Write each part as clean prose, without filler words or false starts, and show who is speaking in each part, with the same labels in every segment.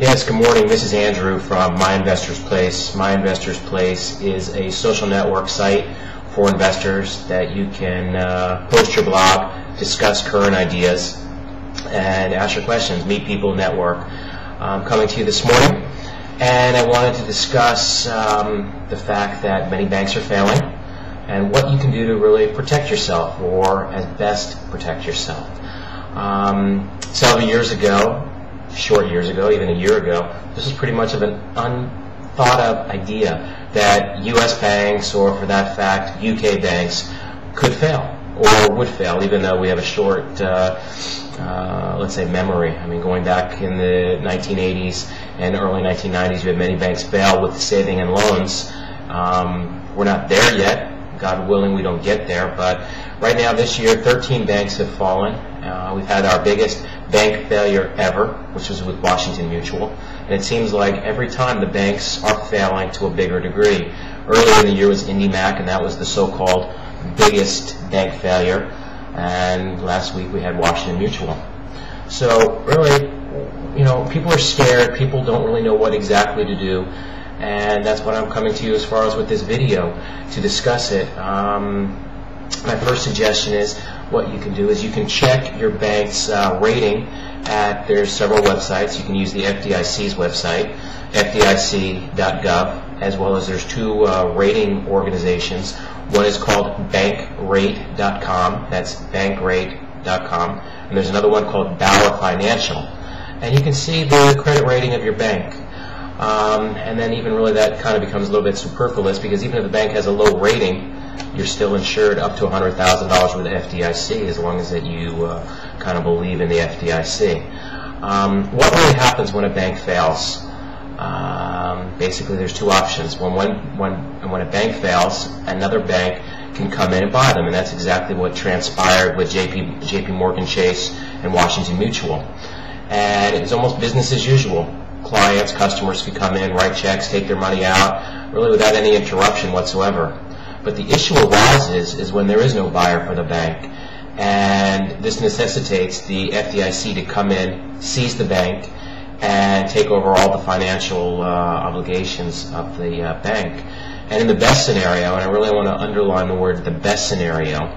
Speaker 1: Yes, good morning. This is Andrew from My Investors Place. My Investors Place is a social network site for investors that you can post your blog, discuss current ideas, and ask your questions, meet people, network. I'm coming to you this morning, and I wanted to discuss the fact that many banks are failing and what you can do to really protect yourself, or at best protect yourself. Several years ago, short years ago, even a year ago, this was pretty much of an unthought of idea that U.S. banks, or for that fact UK banks, could fail or would fail, even though we have a short let's say memory. I mean, going back in the 1980s and early 1990s, we had many banks fail with saving and loans. We're not there yet. God willing, we don't get there. But right now, this year, 13 banks have fallen. We've had our biggest bank failure ever, which was with Washington Mutual. And it seems like every time the banks are failing to a bigger degree. Earlier in the year was IndyMac, and that was the so-called biggest bank failure. And last week we had Washington Mutual. So really, people are scared. People don't really know what exactly to do. And that's what I'm coming to you as far as with this video to discuss it. My first suggestion is what you can do is you can check your bank's rating there's several websites. You can use the FDIC's website, FDIC.gov, as well as there's two rating organizations. One is called bankrate.com, that's bankrate.com, and there's another one called Bauer Financial. And you can see the credit rating of your bank. And then even really that kind of becomes a little bit superfluous, because even if the bank has a low rating, you're still insured up to $100,000 with the FDIC, as long as that you kind of believe in the FDIC. What really happens when a bank fails? Basically, there's two options. When a bank fails, another bank can come in and buy them, and that's exactly what transpired with JP Morgan Chase and Washington Mutual. And it's almost business as usual. Clients, customers could come in, write checks, take their money out, really without any interruption whatsoever. But the issue arises is when there is no buyer for the bank, and this necessitates the FDIC to come in, seize the bank, and take over all the financial obligations of the bank. And in the best scenario, and I really want to underline the word the best scenario,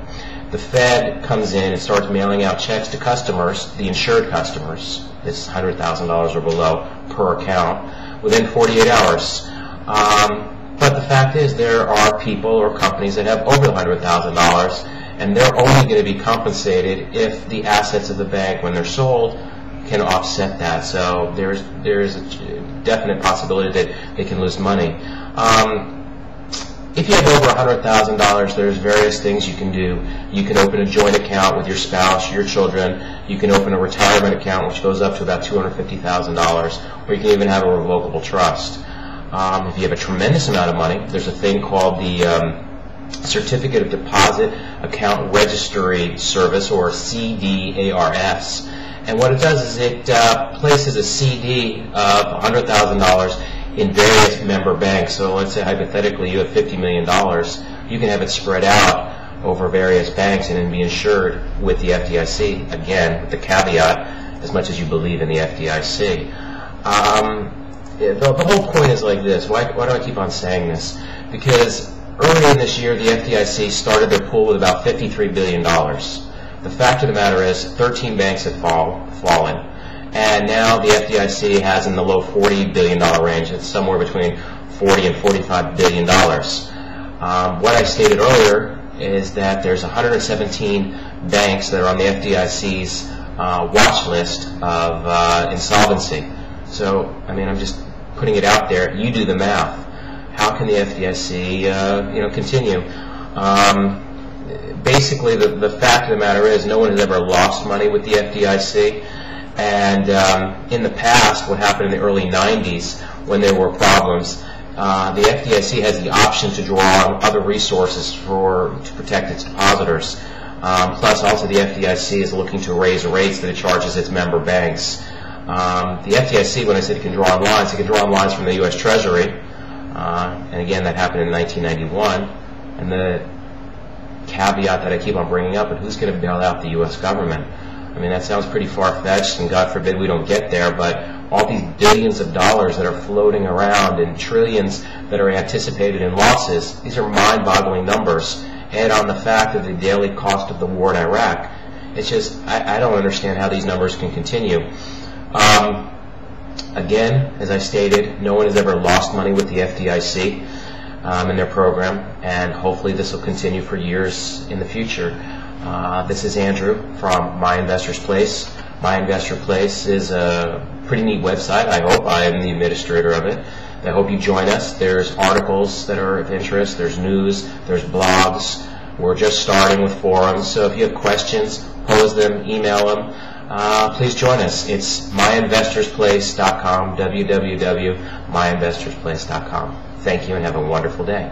Speaker 1: the Fed comes in and starts mailing out checks to customers, the insured customers, it's $100,000 or below per account, within 48 hours. But the fact is, there are people or companies that have over $100,000, and they're only going to be compensated if the assets of the bank, when they're sold, can offset that. So there's a definite possibility that they can lose money. If you have over $100,000, there's various things you can do. You can open a joint account with your spouse, your children. You can open a retirement account, which goes up to about $250,000, or you can even have a revocable trust. If you have a tremendous amount of money, there's a thing called the Certificate of Deposit Account Registry Service, or CDARS. And what it does is it places a CD of $100,000 in various member banks. So let's say hypothetically you have $50 million. You can have it spread out over various banks and then be insured with the FDIC, again, with the caveat, as much as you believe in the FDIC. The whole point is like this. Why do I keep on saying this? Because early in this year, the FDIC started their pool with about $53 billion. The fact of the matter is 13 banks have fallen. And now the FDIC has in the low $40 billion range. It's somewhere between $40 and $45 billion. What I stated earlier is that there's 117 banks that are on the FDIC's watch list of insolvency. So, I mean, I'm just putting it out there. You do the math. How can the FDIC, continue? Basically, the fact of the matter is no one has ever lost money with the FDIC. And in the past, what happened in the early 90s when there were problems, the FDIC has the option to draw on other resources to protect its depositors. Plus, also, the FDIC is looking to raise rates that it charges its member banks. The FDIC, when I said it can draw on lines, it can draw on lines from the U.S. Treasury. And again, that happened in 1991. And the caveat that I keep on bringing up, but who's going to bail out the U.S. government? I mean, that sounds pretty far-fetched, and God forbid we don't get there, but all these billions of dollars that are floating around and trillions that are anticipated in losses. These are mind-boggling numbers. Add on the fact of the daily cost of the war in Iraq. It's just, I don't understand how these numbers can continue. Again, as I stated, no one has ever lost money with the FDIC in their program, and hopefully this will continue for years in the future. This is Andrew from My Investors Place. My Investor Place is a pretty neat website. I hope I am the administrator of it. I hope you join us. There's articles that are of interest. There's news. There's blogs. We're just starting with forums. So if you have questions, pose them, email them. Please join us. It's myinvestorsplace.com, www.myinvestorsplace.com. Thank you and have a wonderful day.